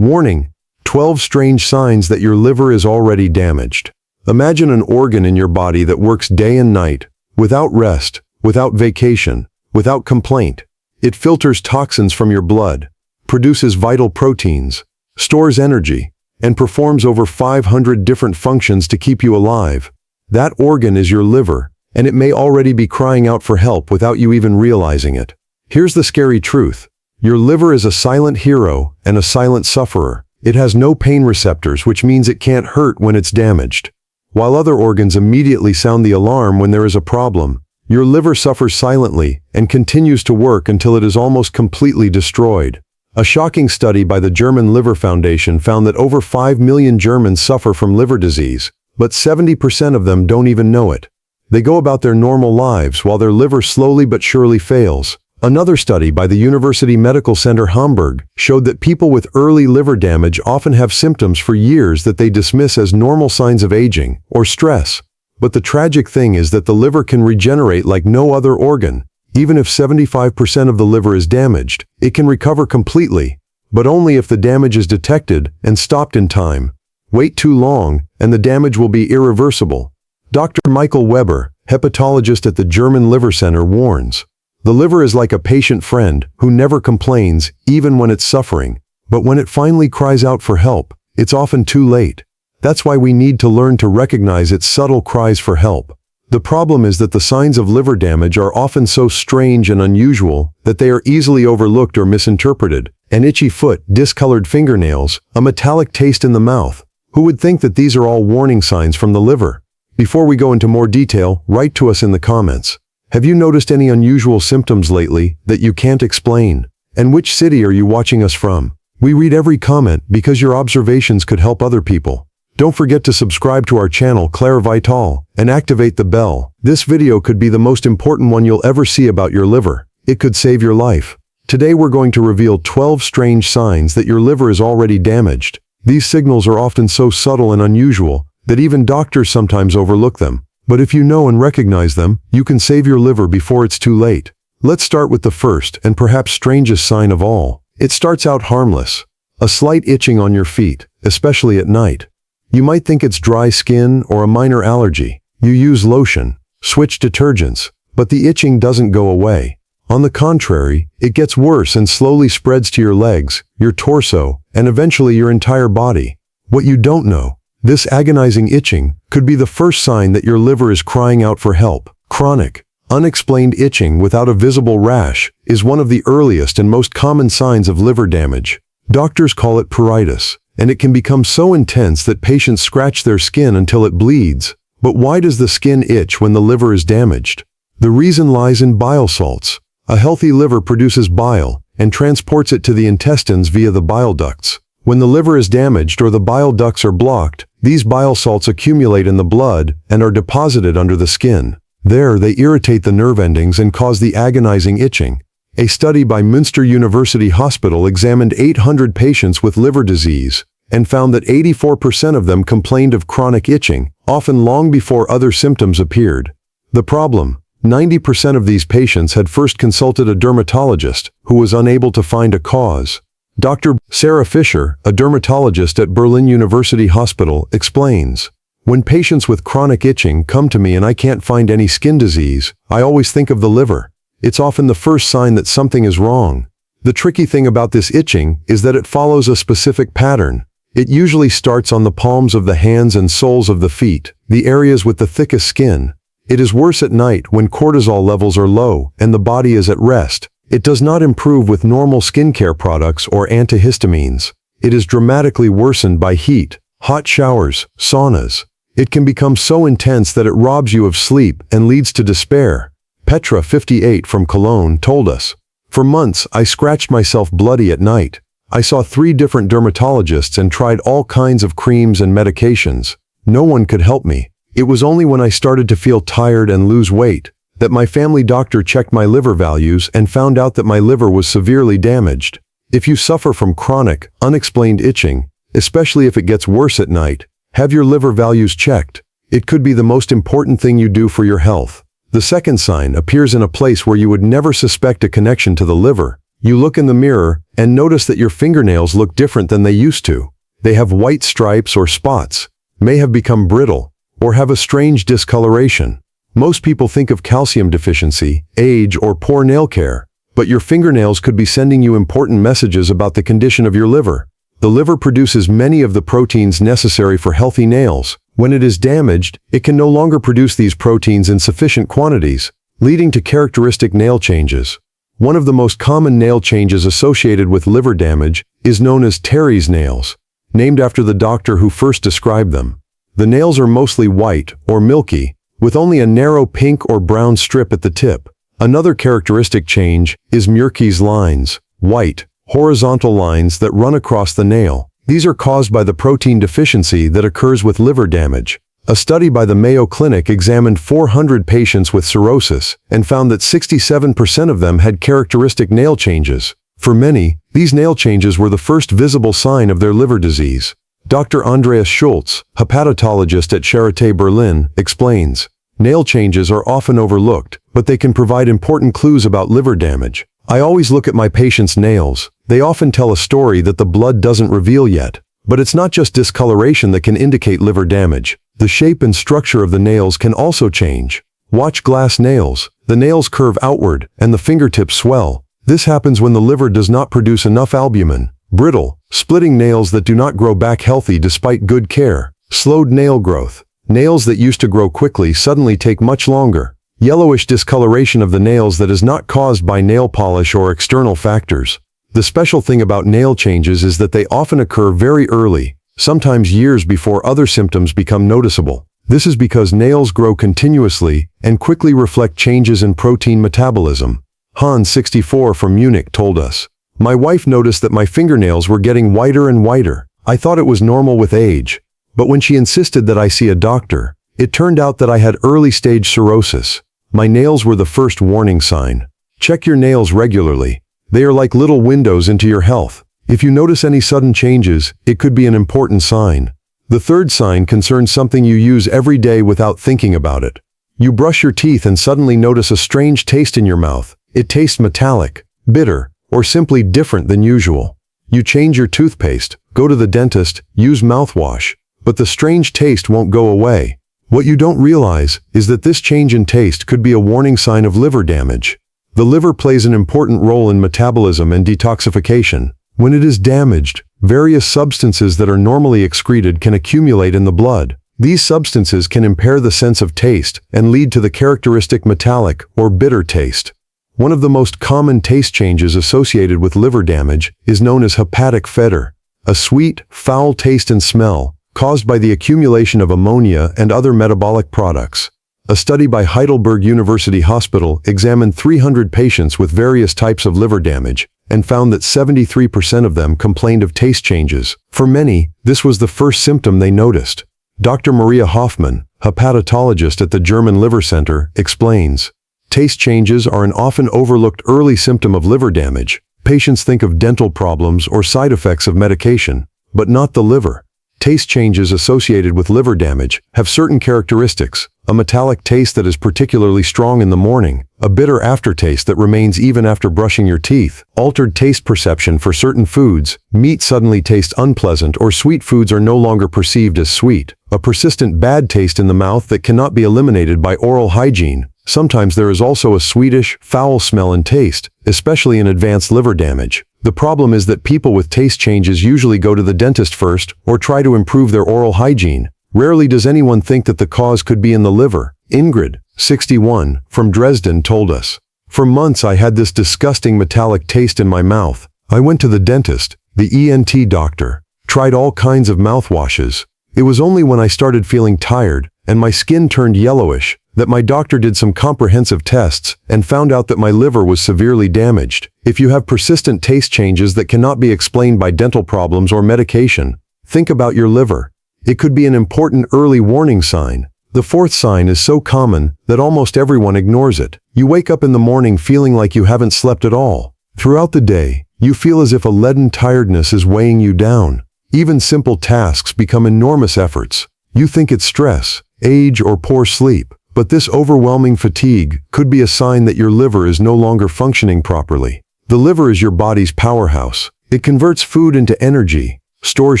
Warning: 12 strange signs that your liver is already damaged. Imagine an organ in your body that works day and night, without rest, without vacation, without complaint. It filters toxins from your blood, produces vital proteins, stores energy, and performs over 500 different functions to keep you alive. That organ is your liver, and it may already be crying out for help without you even realizing it. Here's the scary truth. Your liver is a silent hero and a silent sufferer. It has no pain receptors, which means it can't hurt when it's damaged. While other organs immediately sound the alarm when there is a problem, your liver suffers silently and continues to work until it is almost completely destroyed. A shocking study by the German Liver Foundation found that over 5 million Germans suffer from liver disease, but 70% of them don't even know it. They go about their normal lives while their liver slowly but surely fails. Another study by the University Medical Center Hamburg showed that people with early liver damage often have symptoms for years that they dismiss as normal signs of aging or stress. But the tragic thing is that the liver can regenerate like no other organ. Even if 75% of the liver is damaged, it can recover completely, but only if the damage is detected and stopped in time. Wait too long, and the damage will be irreversible. Dr. Michael Weber, hepatologist at the German Liver Center, warns, "The liver is like a patient friend who never complains, even when it's suffering. But when it finally cries out for help, it's often too late." That's why we need to learn to recognize its subtle cries for help. The problem is that the signs of liver damage are often so strange and unusual that they are easily overlooked or misinterpreted. An itchy foot, discolored fingernails, a metallic taste in the mouth. Who would think that these are all warning signs from the liver? Before we go into more detail, write to us in the comments. Have you noticed any unusual symptoms lately that you can't explain? And which city are you watching us from? We read every comment because your observations could help other people. Don't forget to subscribe to our channel Claire Vital and activate the bell. This video could be the most important one you'll ever see about your liver. It could save your life. Today we're going to reveal 12 strange signs that your liver is already damaged. These signals are often so subtle and unusual that even doctors sometimes overlook them. But if you know and recognize them, you can save your liver before it's too late. Let's start with the first and perhaps strangest sign of all. It starts out harmless. A slight itching on your feet, especially at night. You might think it's dry skin or a minor allergy. You use lotion, switch detergents, but the itching doesn't go away. On the contrary, it gets worse and slowly spreads to your legs, your torso, and eventually your entire body. What you don't know, this agonizing itching could be the first sign that your liver is crying out for help. Chronic, unexplained itching without a visible rash is one of the earliest and most common signs of liver damage. Doctors call it pruritus, and it can become so intense that patients scratch their skin until it bleeds. But why does the skin itch when the liver is damaged? The reason lies in bile salts. A healthy liver produces bile and transports it to the intestines via the bile ducts. When the liver is damaged or the bile ducts are blocked, these bile salts accumulate in the blood and are deposited under the skin. There, they irritate the nerve endings and cause the agonizing itching. A study by Münster University Hospital examined 800 patients with liver disease and found that 84% of them complained of chronic itching, often long before other symptoms appeared. The problem: 90% of these patients had first consulted a dermatologist who was unable to find a cause. Dr. Sarah Fisher, a dermatologist at Berlin University Hospital, explains, "When patients with chronic itching come to me and I can't find any skin disease, I always think of the liver. It's often the first sign that something is wrong." The tricky thing about this itching is that it follows a specific pattern. It usually starts on the palms of the hands and soles of the feet, the areas with the thickest skin. It is worse at night when cortisol levels are low and the body is at rest. It does not improve with normal skincare products or antihistamines. It is dramatically worsened by heat, hot showers, saunas. It can become so intense that it robs you of sleep and leads to despair. Petra, 58, from Cologne, told us, "For months, I scratched myself bloody at night. I saw 3 different dermatologists and tried all kinds of creams and medications. No one could help me. It was only when I started to feel tired and lose weight that my family doctor checked my liver values and found out that my liver was severely damaged." If you suffer from chronic, unexplained itching, especially if it gets worse at night, have your liver values checked. It could be the most important thing you do for your health. The second sign appears in a place where you would never suspect a connection to the liver. You look in the mirror and notice that your fingernails look different than they used to. They have white stripes or spots, may have become brittle, or have a strange discoloration. Most people think of calcium deficiency, age, or poor nail care, but your fingernails could be sending you important messages about the condition of your liver. The liver produces many of the proteins necessary for healthy nails. When it is damaged, it can no longer produce these proteins in sufficient quantities, leading to characteristic nail changes. One of the most common nail changes associated with liver damage is known as Terry's nails, named after the doctor who first described them. The nails are mostly white or milky, with only a narrow pink or brown strip at the tip. Another characteristic change is Murky's lines, white, horizontal lines that run across the nail. These are caused by the protein deficiency that occurs with liver damage. A study by the Mayo Clinic examined 400 patients with cirrhosis and found that 67% of them had characteristic nail changes. For many, these nail changes were the first visible sign of their liver disease. Dr. Andreas Schultz, hepatologist at Charité Berlin, explains, nail changes are often overlooked, but they can provide important clues about liver damage. I always look at my patients' nails. They often tell a story that the blood doesn't reveal yet. But it's not just discoloration that can indicate liver damage. The shape and structure of the nails can also change. Watch glass nails. The nails curve outward, and the fingertips swell. This happens when the liver does not produce enough albumin. Brittle, splitting nails that do not grow back healthy despite good care. Slowed nail growth. Nails that used to grow quickly suddenly take much longer. Yellowish discoloration of the nails that is not caused by nail polish or external factors. The special thing about nail changes is that they often occur very early, sometimes years before other symptoms become noticeable. This is because nails grow continuously and quickly reflect changes in protein metabolism. Hans, 64, from Munich, told us, "My wife noticed that my fingernails were getting whiter and whiter. I thought it was normal with age. But when she insisted that I see a doctor, it turned out that I had early-stage cirrhosis. My nails were the first warning sign. Check your nails regularly. They are like little windows into your health. If you notice any sudden changes, it could be an important sign." The third sign concerns something you use every day without thinking about it. You brush your teeth and suddenly notice a strange taste in your mouth. It tastes metallic, bitter, or simply different than usual. You change your toothpaste, go to the dentist, use mouthwash, but the strange taste won't go away. What you don't realize is that this change in taste could be a warning sign of liver damage. The liver plays an important role in metabolism and detoxification. When it is damaged, various substances that are normally excreted can accumulate in the blood. These substances can impair the sense of taste and lead to the characteristic metallic or bitter taste. One of the most common taste changes associated with liver damage is known as hepatic fettor, a sweet, foul taste and smell caused by the accumulation of ammonia and other metabolic products. A study by Heidelberg University Hospital examined 300 patients with various types of liver damage and found that 73% of them complained of taste changes. For many, this was the first symptom they noticed. Dr. Maria Hoffman, hepatologist at the German Liver Center, explains, taste changes are an often overlooked early symptom of liver damage. Patients think of dental problems or side effects of medication, but not the liver. Taste changes associated with liver damage have certain characteristics: a metallic taste that is particularly strong in the morning, a bitter aftertaste that remains even after brushing your teeth, altered taste perception for certain foods, meat suddenly tastes unpleasant or sweet foods are no longer perceived as sweet, a persistent bad taste in the mouth that cannot be eliminated by oral hygiene. Sometimes there is also a sweetish, foul smell and taste, especially in advanced liver damage. The problem is that people with taste changes usually go to the dentist first or try to improve their oral hygiene. Rarely does anyone think that the cause could be in the liver. Ingrid, 61, from Dresden, told us, "For months I had this disgusting metallic taste in my mouth. I went to the dentist, the ENT doctor, tried all kinds of mouthwashes. It was only when I started feeling tired and my skin turned yellowish that my doctor did some comprehensive tests and found out that my liver was severely damaged." If you have persistent taste changes that cannot be explained by dental problems or medication, think about your liver. It could be an important early warning sign. The fourth sign is so common that almost everyone ignores it. You wake up in the morning feeling like you haven't slept at all. Throughout the day, you feel as if a leaden tiredness is weighing you down. Even simple tasks become enormous efforts. You think it's stress, age, or poor sleep. But this overwhelming fatigue could be a sign that your liver is no longer functioning properly. The liver is your body's powerhouse. It converts food into energy, stores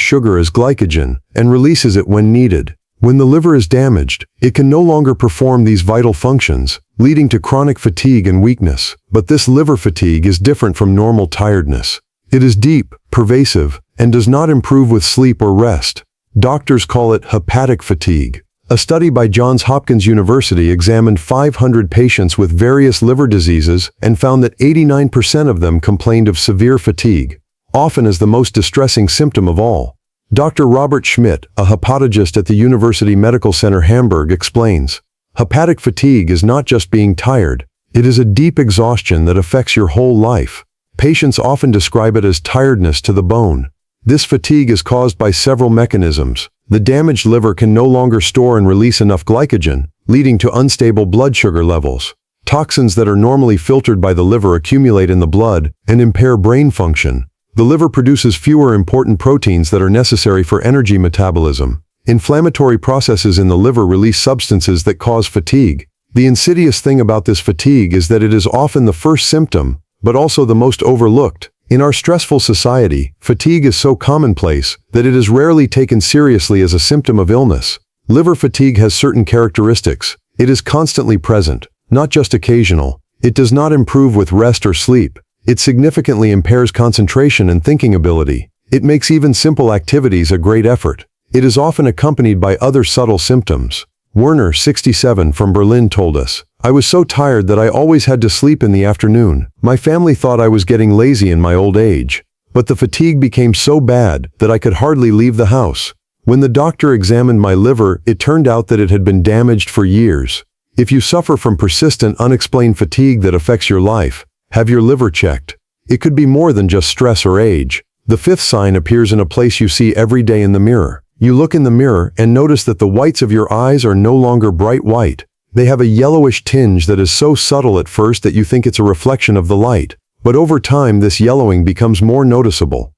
sugar as glycogen, and releases it when needed. When the liver is damaged, it can no longer perform these vital functions, leading to chronic fatigue and weakness. But this liver fatigue is different from normal tiredness. It is deep, pervasive, and does not improve with sleep or rest. Doctors call it hepatic fatigue. A study by Johns Hopkins University examined 500 patients with various liver diseases and found that 89% of them complained of severe fatigue, often as the most distressing symptom of all. Dr. Robert Schmidt, a hepatologist at the University Medical Center Hamburg, explains, "Hepatic fatigue is not just being tired. It is a deep exhaustion that affects your whole life. Patients often describe it as tiredness to the bone. This fatigue is caused by several mechanisms. The damaged liver can no longer store and release enough glycogen, leading to unstable blood sugar levels. Toxins that are normally filtered by the liver accumulate in the blood and impair brain function. The liver produces fewer important proteins that are necessary for energy metabolism. Inflammatory processes in the liver release substances that cause fatigue. The insidious thing about this fatigue is that it is often the first symptom, but also the most overlooked. In our stressful society, fatigue is so commonplace that it is rarely taken seriously as a symptom of illness. Liver fatigue has certain characteristics. It is constantly present, not just occasional. It does not improve with rest or sleep. It significantly impairs concentration and thinking ability. It makes even simple activities a great effort. It is often accompanied by other subtle symptoms. Werner, 67, from Berlin told us, "I was so tired that I always had to sleep in the afternoon. My family thought I was getting lazy in my old age. But the fatigue became so bad that I could hardly leave the house. When the doctor examined my liver, it turned out that it had been damaged for years." If you suffer from persistent, unexplained fatigue that affects your life, have your liver checked. It could be more than just stress or age. The fifth sign appears in a place you see every day in the mirror. You look in the mirror and notice that the whites of your eyes are no longer bright white. They have a yellowish tinge that is so subtle at first that you think it's a reflection of the light. But over time, this yellowing becomes more noticeable.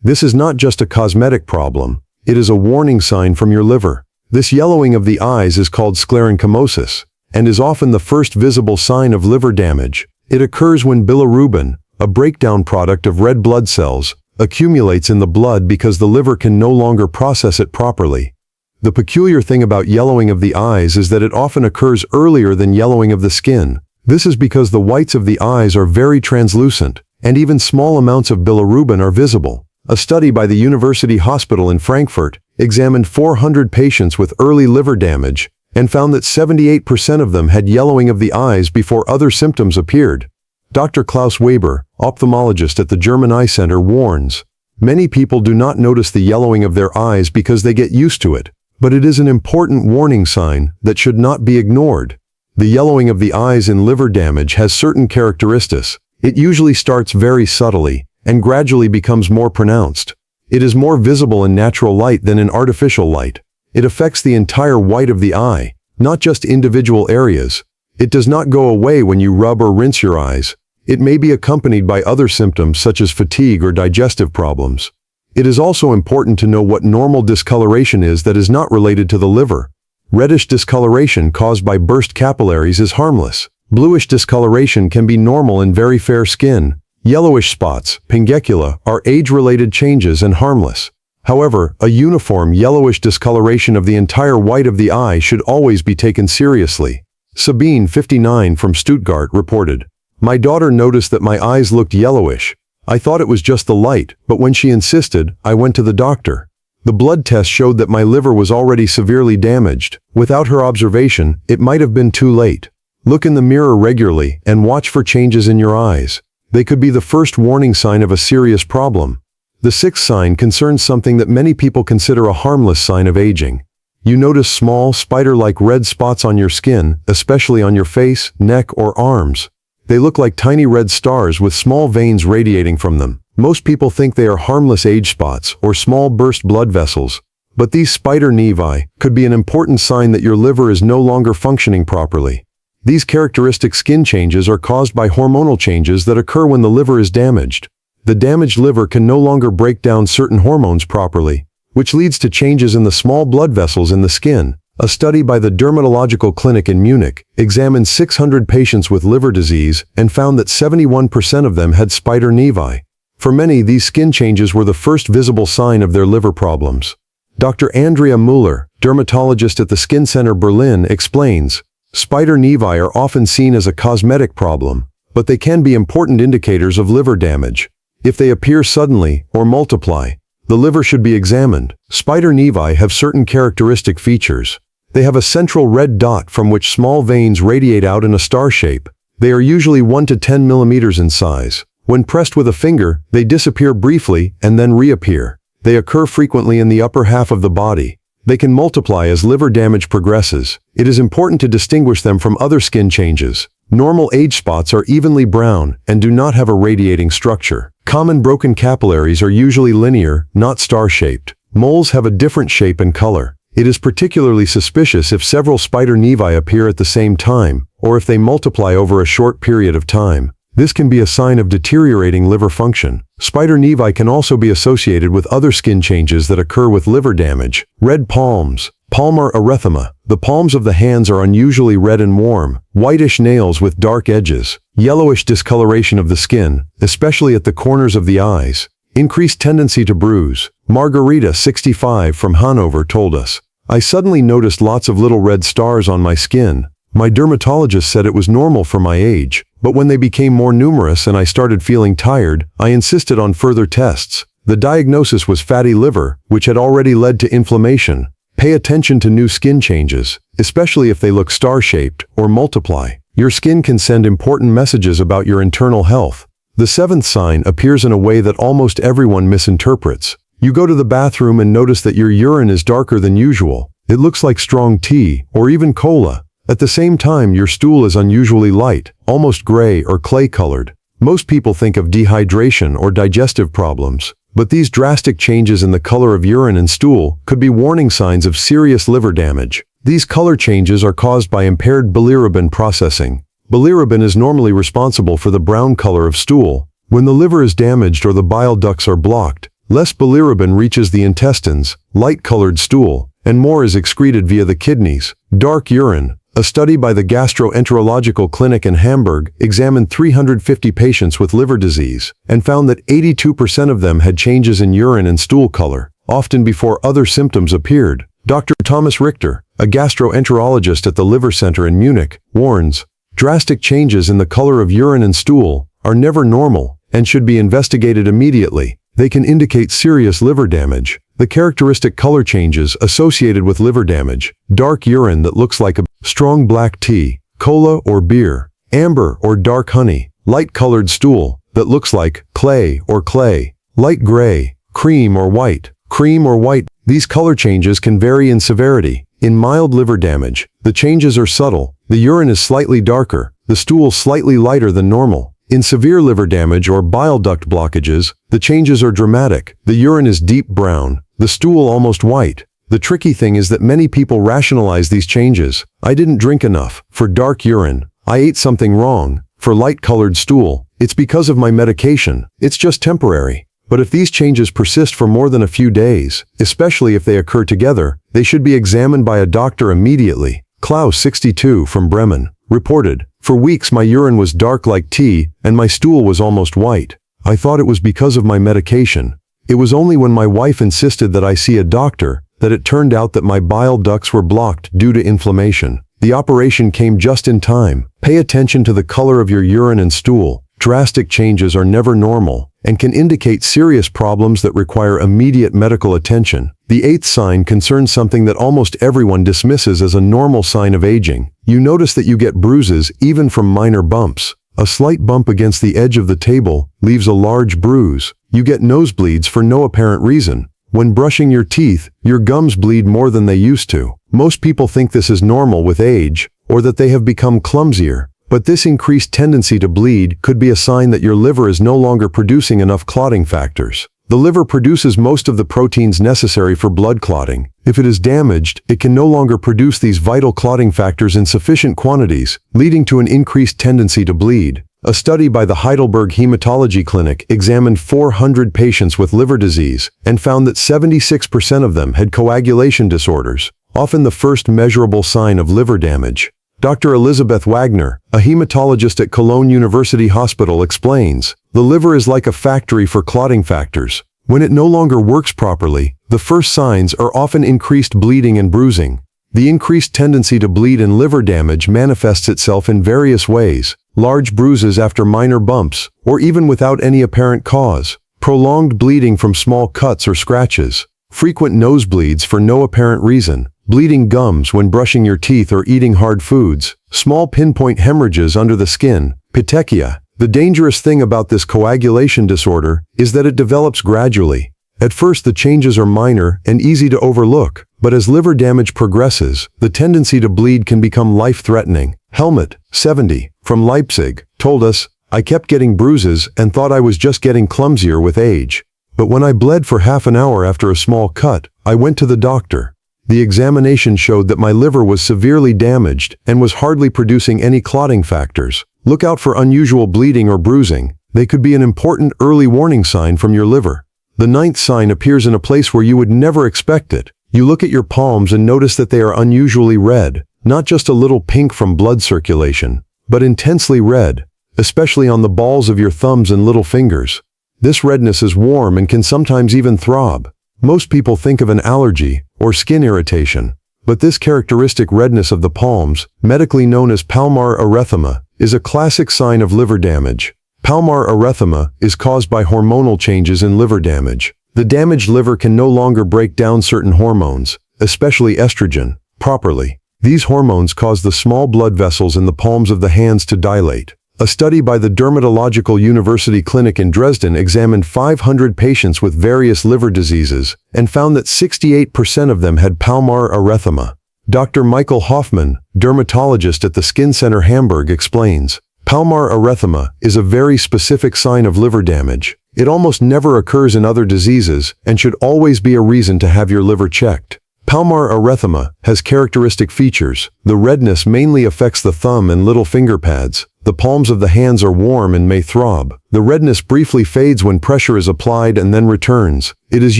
This is not just a cosmetic problem. It is a warning sign from your liver. This yellowing of the eyes is called sclerenchymosis and is often the first visible sign of liver damage. It occurs when bilirubin, a breakdown product of red blood cells, accumulates in the blood because the liver can no longer process it properly. The peculiar thing about yellowing of the eyes is that it often occurs earlier than yellowing of the skin. This is because the whites of the eyes are very translucent, and even small amounts of bilirubin are visible. A study by the University Hospital in Frankfurt examined 400 patients with early liver damage and found that 78% of them had yellowing of the eyes before other symptoms appeared. Dr. Klaus Weber, ophthalmologist at the German Eye Center, warns, "Many people do not notice the yellowing of their eyes because they get used to it, but it is an important warning sign that should not be ignored." The yellowing of the eyes in liver damage has certain characteristics. It usually starts very subtly and gradually becomes more pronounced. It is more visible in natural light than in artificial light. It affects the entire white of the eye, not just individual areas. It does not go away when you rub or rinse your eyes. It may be accompanied by other symptoms such as fatigue or digestive problems. It is also important to know what normal discoloration is that is not related to the liver. Reddish discoloration caused by burst capillaries is harmless. Bluish discoloration can be normal in very fair skin. Yellowish spots, pingecula, are age-related changes and harmless. However, a uniform yellowish discoloration of the entire white of the eye should always be taken seriously. Sabine, 59, from Stuttgart, reported, "My daughter noticed that my eyes looked yellowish. I thought it was just the light, but when she insisted, I went to the doctor. The blood test showed that my liver was already severely damaged. Without her observation, it might have been too late. Look in the mirror regularly and watch for changes in your eyes. They could be the first warning sign of a serious problem." The sixth sign concerns something that many people consider a harmless sign of aging. You notice small, spider-like red spots on your skin, especially on your face, neck, or arms. They look like tiny red stars with small veins radiating from them. Most people think they are harmless age spots or small burst blood vessels, but these spider nevi could be an important sign that your liver is no longer functioning properly. These characteristic skin changes are caused by hormonal changes that occur when the liver is damaged. The damaged liver can no longer break down certain hormones properly, which leads to changes in the small blood vessels in the skin, A study by the Dermatological Clinic in Munich examined 600 patients with liver disease and found that 71% of them had spider nevi. For many, these skin changes were the first visible sign of their liver problems. Dr. Andrea Müller, dermatologist at the Skin Center Berlin, explains, spider nevi are often seen as a cosmetic problem, but they can be important indicators of liver damage. If they appear suddenly or multiply, the liver should be examined. Spider nevi have certain characteristic features. They have a central red dot from which small veins radiate out in a star shape. They are usually 1 to 10 millimeters in size. When pressed with a finger, they disappear briefly and then reappear. They occur frequently in the upper half of the body. They can multiply as liver damage progresses. It is important to distinguish them from other skin changes. Normal age spots are evenly brown and do not have a radiating structure. Common broken capillaries are usually linear, not star-shaped. Moles have a different shape and color. It is particularly suspicious if several spider nevi appear at the same time, or if they multiply over a short period of time. This can be a sign of deteriorating liver function. Spider nevi can also be associated with other skin changes that occur with liver damage. Red palms, palmar erythema. The palms of the hands are unusually red and warm. Whitish nails with dark edges. Yellowish discoloration of the skin, especially at the corners of the eyes. Increased tendency to bruise. Margarita, 65, from Hanover told us, I suddenly noticed lots of little red stars on my skin. My dermatologist said it was normal for my age, but when they became more numerous and I started feeling tired, I insisted on further tests. The diagnosis was fatty liver, which had already led to inflammation. Pay attention to new skin changes, especially if they look star-shaped or multiply. Your skin can send important messages about your internal health. The seventh sign appears in a way that almost everyone misinterprets. You go to the bathroom and notice that your urine is darker than usual. It looks like strong tea or even cola. At the same time, your stool is unusually light, almost gray or clay-colored. Most people think of dehydration or digestive problems, but these drastic changes in the color of urine and stool could be warning signs of serious liver damage. These color changes are caused by impaired bilirubin processing. Bilirubin is normally responsible for the brown color of stool. When the liver is damaged or the bile ducts are blocked, less bilirubin reaches the intestines, light-colored stool, and more is excreted via the kidneys. Dark urine. A study by the Gastroenterological Clinic in Hamburg examined 350 patients with liver disease and found that 82% of them had changes in urine and stool color, often before other symptoms appeared. Dr. Thomas Richter, a gastroenterologist at the Liver Center in Munich, warns, drastic changes in the color of urine and stool are never normal and should be investigated immediately. They can indicate serious liver damage. The characteristic color changes associated with liver damage: dark urine that looks like a strong black tea, cola or beer, amber or dark honey, light-colored stool that looks like clay or clay, light gray, cream or white, cream or white. These color changes can vary in severity. In mild liver damage, the changes are subtle. The urine is slightly darker, the stool slightly lighter than normal. In severe liver damage or bile duct blockages, the changes are dramatic. The urine is deep brown, the stool almost white. The tricky thing is that many people rationalize these changes. I didn't drink enough. For dark urine, I ate something wrong. For light-colored stool, it's because of my medication. It's just temporary. But if these changes persist for more than a few days, especially if they occur together, they should be examined by a doctor immediately. Klaus, 62, from Bremen, reported, for weeks my urine was dark like tea and my stool was almost white. I thought it was because of my medication. It was only when my wife insisted that I see a doctor that it turned out that my bile ducts were blocked due to inflammation. The operation came just in time. Pay attention to the color of your urine and stool. Drastic changes are never normal and can indicate serious problems that require immediate medical attention. The eighth sign concerns something that almost everyone dismisses as a normal sign of aging. You notice that you get bruises even from minor bumps. A slight bump against the edge of the table leaves a large bruise. You get nosebleeds for no apparent reason. When brushing your teeth, your gums bleed more than they used to. Most people think this is normal with age, or that they have become clumsier. But this increased tendency to bleed could be a sign that your liver is no longer producing enough clotting factors. The liver produces most of the proteins necessary for blood clotting. If it is damaged, it can no longer produce these vital clotting factors in sufficient quantities, leading to an increased tendency to bleed. A study by the Heidelberg Hematology Clinic examined 400 patients with liver disease and found that 76% of them had coagulation disorders. often the first measurable sign of liver damage. Dr. Elizabeth Wagner, a hematologist at Cologne University Hospital, explains, "The liver is like a factory for clotting factors. When it no longer works properly, the first signs are often increased bleeding and bruising. The increased tendency to bleed in liver damage manifests itself in various ways: large bruises after minor bumps, or even without any apparent cause, prolonged bleeding from small cuts or scratches, frequent nosebleeds for no apparent reason, bleeding gums when brushing your teeth or eating hard foods, small pinpoint hemorrhages under the skin, petechia." The dangerous thing about this coagulation disorder is that it develops gradually. At first the changes are minor and easy to overlook, but as liver damage progresses, the tendency to bleed can become life-threatening. Helmut, 70, from Leipzig, told us, "I kept getting bruises and thought I was just getting clumsier with age. But when I bled for half an hour after a small cut, I went to the doctor. The examination showed that my liver was severely damaged and was hardly producing any clotting factors. Look out for unusual bleeding or bruising. They could be an important early warning sign from your liver." The ninth sign appears in a place where you would never expect it. You look at your palms and notice that they are unusually red, not just a little pink from blood circulation, but intensely red, especially on the balls of your thumbs and little fingers. This redness is warm and can sometimes even throb. Most people think of an allergy or skin irritation, but this characteristic redness of the palms, medically known as palmar erythema, is a classic sign of liver damage. Palmar erythema is caused by hormonal changes in liver damage. The damaged liver can no longer break down certain hormones, especially estrogen, properly. These hormones cause the small blood vessels in the palms of the hands to dilate. A study by the Dermatological University Clinic in Dresden examined 500 patients with various liver diseases and found that 68% of them had palmar erythema. Dr. Michael Hoffman, dermatologist at the Skin Center Hamburg, explains, "Palmar erythema is a very specific sign of liver damage. It almost never occurs in other diseases and should always be a reason to have your liver checked." Palmar erythema has characteristic features. The redness mainly affects the thumb and little finger pads. The palms of the hands are warm and may throb. The redness briefly fades when pressure is applied and then returns. It is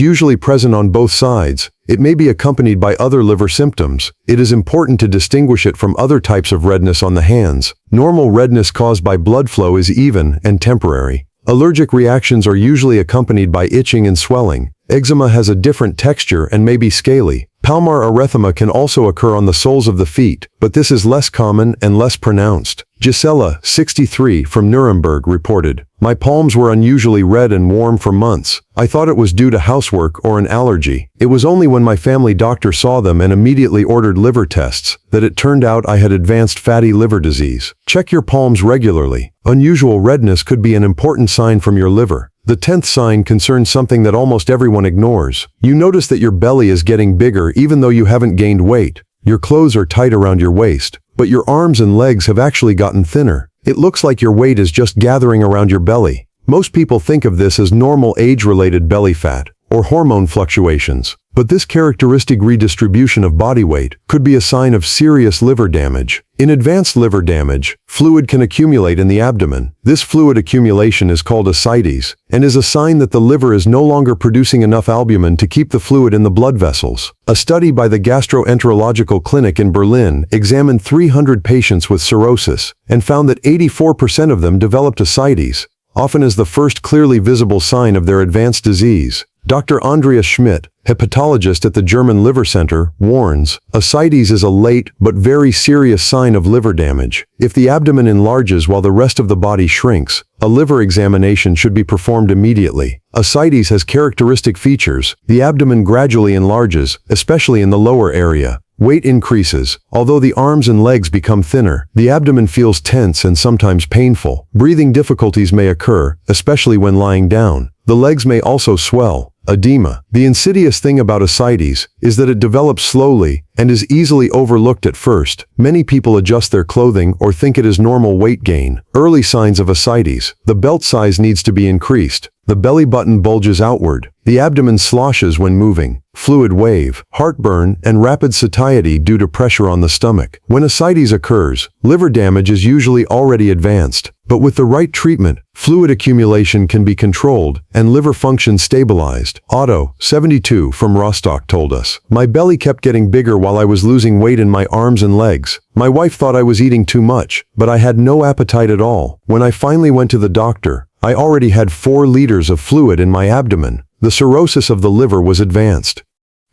usually present on both sides. It may be accompanied by other liver symptoms. It is important to distinguish it from other types of redness on the hands. Normal redness caused by blood flow is even and temporary. Allergic reactions are usually accompanied by itching and swelling. Eczema has a different texture and may be scaly. Palmar erythema can also occur on the soles of the feet, but this is less common and less pronounced. Gisela, 63, from Nuremberg, reported, "My palms were unusually red and warm for months. I thought it was due to housework or an allergy. It was only when my family doctor saw them and immediately ordered liver tests that it turned out I had advanced fatty liver disease." Check your palms regularly. Unusual redness could be an important sign from your liver. The 10th sign concerns something that almost everyone ignores. You notice that your belly is getting bigger even though you haven't gained weight. Your clothes are tight around your waist, but your arms and legs have actually gotten thinner. It looks like your weight is just gathering around your belly. Most people think of this as normal age-related belly fat or hormone fluctuations, but this characteristic redistribution of body weight could be a sign of serious liver damage. In advanced liver damage, fluid can accumulate in the abdomen. This fluid accumulation is called ascites and is a sign that the liver is no longer producing enough albumin to keep the fluid in the blood vessels. A study by the Gastroenterological Clinic in Berlin examined 300 patients with cirrhosis and found that 84% of them developed ascites, often as the first clearly visible sign of their advanced disease. Dr. Andreas Schmidt, hepatologist at the German Liver Center, warns, ascites is a late but very serious sign of liver damage. If the abdomen enlarges while the rest of the body shrinks, a liver examination should be performed immediately. Ascites has characteristic features. The abdomen gradually enlarges, especially in the lower area. Weight increases. Although the arms and legs become thinner, the abdomen feels tense and sometimes painful. Breathing difficulties may occur, especially when lying down. The legs may also swell. Edema. The insidious thing about ascites is that it develops slowly and is easily overlooked at first. Many people adjust their clothing or think it is normal weight gain. Early signs of ascites. The belt size needs to be increased. The belly button bulges outward. The abdomen sloshes when moving. Fluid wave, heartburn, and rapid satiety due to pressure on the stomach. When ascites occurs, liver damage is usually already advanced. But with the right treatment, fluid accumulation can be controlled and liver function stabilized. Otto, 72, from Rostock, told us, "My belly kept getting bigger while while I was losing weight in my arms and legs. My wife thought I was eating too much, but I had no appetite at all. When I finally went to the doctor, I already had 4 liters of fluid in my abdomen. The cirrhosis of the liver was advanced.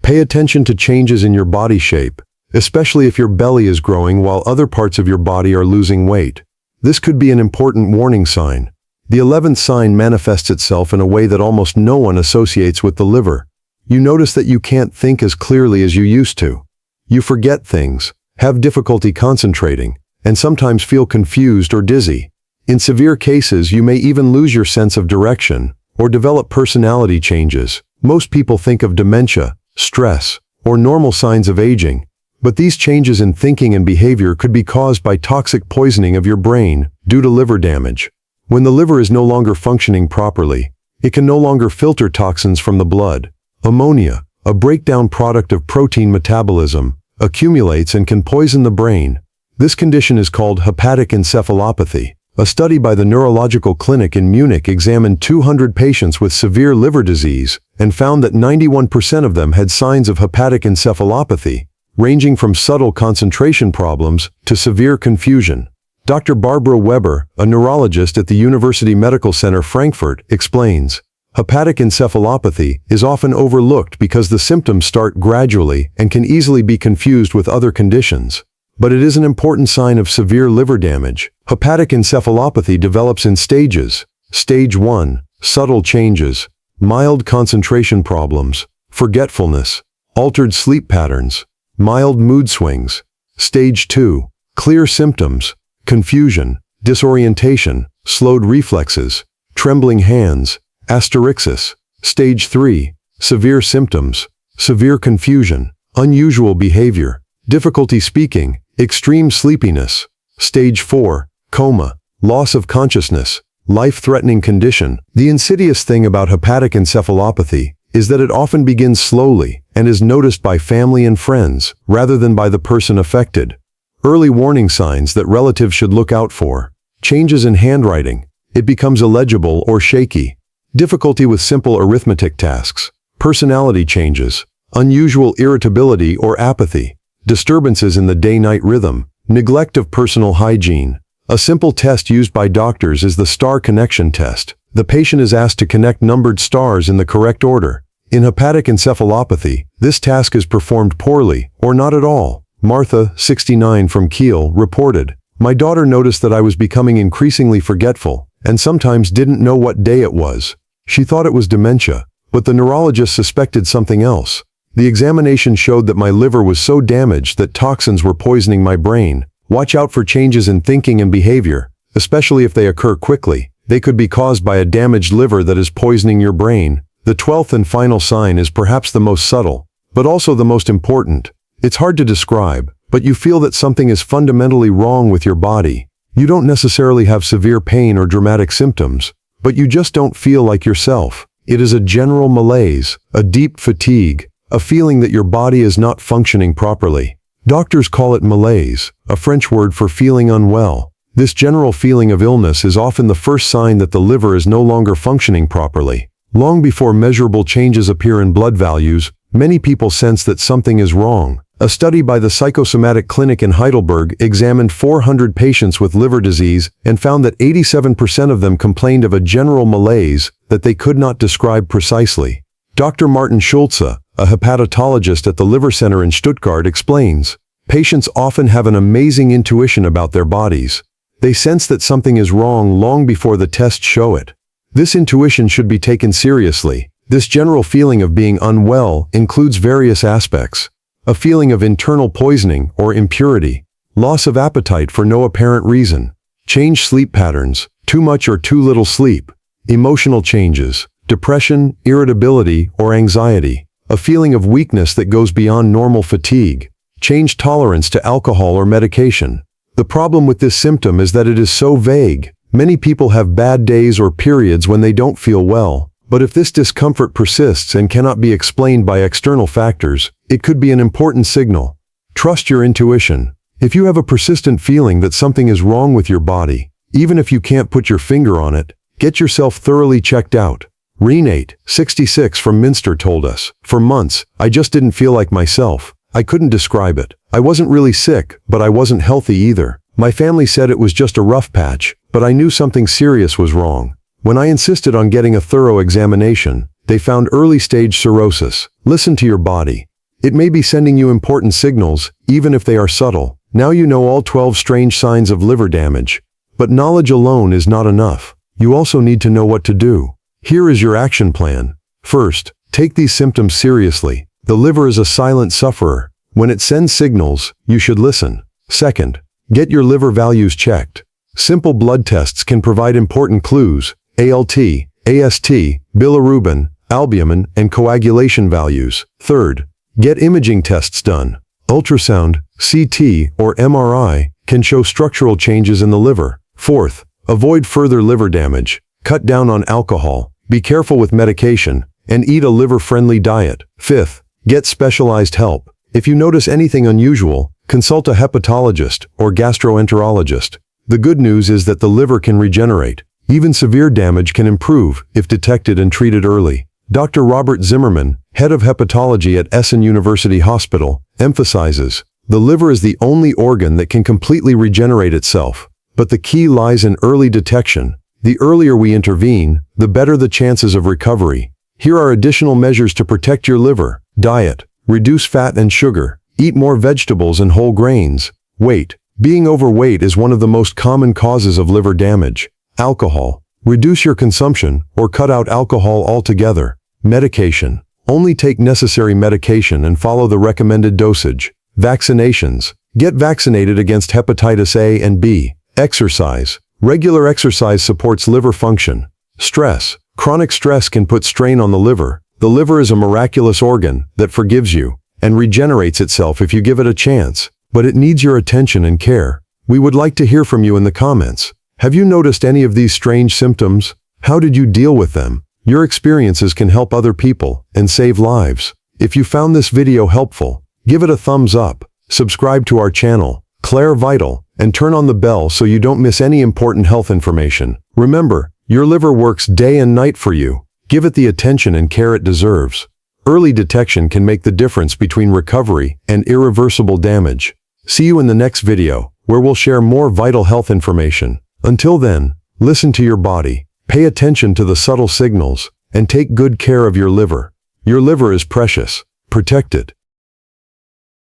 Pay attention to changes in your body shape, especially if your belly is growing while other parts of your body are losing weight. This could be an important warning sign. The 11th sign manifests itself in a way that almost no one associates with the liver. You notice that you can't think as clearly as you used to. You forget things, have difficulty concentrating, and sometimes feel confused or dizzy. In severe cases, you may even lose your sense of direction or develop personality changes. Most people think of dementia, stress, or normal signs of aging, but these changes in thinking and behavior could be caused by toxic poisoning of your brain due to liver damage. When the liver is no longer functioning properly, it can no longer filter toxins from the blood. Ammonia, a breakdown product of protein metabolism, accumulates and can poison the brain. This condition is called hepatic encephalopathy. A study by the Neurological Clinic in Munich examined 200 patients with severe liver disease and found that 91% of them had signs of hepatic encephalopathy, ranging from subtle concentration problems to severe confusion. Dr. Barbara Weber, a neurologist at the University Medical Center Frankfurt, explains, hepatic encephalopathy is often overlooked because the symptoms start gradually and can easily be confused with other conditions. But it is an important sign of severe liver damage. Hepatic encephalopathy develops in stages. Stage 1, subtle changes, mild concentration problems, forgetfulness, altered sleep patterns, mild mood swings. Stage 2, clear symptoms, confusion, disorientation, slowed reflexes, trembling hands, asterixis. Stage 3, severe symptoms, severe confusion, unusual behavior, difficulty speaking, extreme sleepiness. Stage 4, coma, loss of consciousness, life-threatening condition. The insidious thing about hepatic encephalopathy is that it often begins slowly and is noticed by family and friends rather than by the person affected. Early warning signs that relatives should look out for. Changes in handwriting. It becomes illegible or shaky. Difficulty with simple arithmetic tasks. Personality changes. Unusual irritability or apathy. Disturbances in the day-night rhythm. Neglect of personal hygiene. A simple test used by doctors is the star connection test. The patient is asked to connect numbered stars in the correct order. In hepatic encephalopathy, this task is performed poorly or not at all. Martha, 69 from Kiel, reported, "My daughter noticed that I was becoming increasingly forgetful and sometimes didn't know what day it was. She thought it was dementia, but the neurologist suspected something else. The examination showed that my liver was so damaged that toxins were poisoning my brain. Watch out for changes in thinking and behavior, especially if they occur quickly. They could be caused by a damaged liver that is poisoning your brain." The 12th and final sign is perhaps the most subtle, but also the most important. It's hard to describe, but you feel that something is fundamentally wrong with your body. You don't necessarily have severe pain or dramatic symptoms, but you just don't feel like yourself. It is a general malaise, a deep fatigue, a feeling that your body is not functioning properly. Doctors call it malaise, a French word for feeling unwell. This general feeling of illness is often the first sign that the liver is no longer functioning properly. Long before measurable changes appear in blood values, many people sense that something is wrong. A study by the Psychosomatic Clinic in Heidelberg examined 400 patients with liver disease and found that 87% of them complained of a general malaise that they could not describe precisely. Dr. Martin Schulze, a hepatologist at the Liver Center in Stuttgart, explains, "Patients often have an amazing intuition about their bodies. They sense that something is wrong long before the tests show it. This intuition should be taken seriously. This general feeling of being unwell includes various aspects. A feeling of internal poisoning or impurity, loss of appetite for no apparent reason, changed sleep patterns, too much or too little sleep, emotional changes, depression, irritability, or anxiety, a feeling of weakness that goes beyond normal fatigue, changed tolerance to alcohol or medication." The problem with this symptom is that it is so vague. Many people have bad days or periods when they don't feel well. But if this discomfort persists and cannot be explained by external factors, it could be an important signal. Trust your intuition. If you have a persistent feeling that something is wrong with your body, even if you can't put your finger on it, get yourself thoroughly checked out. Renate, 66 from Minster, told us, "For months, I just didn't feel like myself. I couldn't describe it. I wasn't really sick, but I wasn't healthy either. My family said it was just a rough patch, but I knew something serious was wrong. When I insisted on getting a thorough examination, they found early-stage cirrhosis. Listen to your body. It may be sending you important signals, even if they are subtle. Now you know all 12 strange signs of liver damage. But knowledge alone is not enough. You also need to know what to do. Here is your action plan. First, take these symptoms seriously. The liver is a silent sufferer. When it sends signals, you should listen. Second, get your liver values checked. Simple blood tests can provide important clues: ALT, AST, bilirubin, albumin, and coagulation values. Third, get imaging tests done. Ultrasound, CT, or MRI can show structural changes in the liver. Fourth, avoid further liver damage. Cut down on alcohol, be careful with medication, and eat a liver-friendly diet. Fifth, get specialized help. If you notice anything unusual, consult a hepatologist or gastroenterologist. The good news is that the liver can regenerate. Even severe damage can improve if detected and treated early. Dr. Robert Zimmerman, head of hepatology at Essen University Hospital, emphasizes, the liver is the only organ that can completely regenerate itself. But the key lies in early detection. The earlier we intervene, the better the chances of recovery. Here are additional measures to protect your liver. Diet. Reduce fat and sugar. Eat more vegetables and whole grains. Weight. Being overweight is one of the most common causes of liver damage. Alcohol. Reduce your consumption or cut out alcohol altogether. Medication. Only take necessary medication and follow the recommended dosage. Vaccinations. Get vaccinated against hepatitis A and B. Exercise. Regular exercise supports liver function. Stress. Chronic stress can put strain on the liver. The liver is a miraculous organ that forgives you and regenerates itself if you give it a chance. But it needs your attention and care. We would like to hear from you in the comments. Have you noticed any of these strange symptoms? How did you deal with them? Your experiences can help other people and save lives. If you found this video helpful, give it a thumbs up, subscribe to our channel, Claire Vital, and turn on the bell so you don't miss any important health information. Remember, your liver works day and night for you. Give it the attention and care it deserves. Early detection can make the difference between recovery and irreversible damage. See you in the next video, where we'll share more vital health information. Until then, listen to your body, pay attention to the subtle signals, and take good care of your liver. Your liver is precious. Protect it.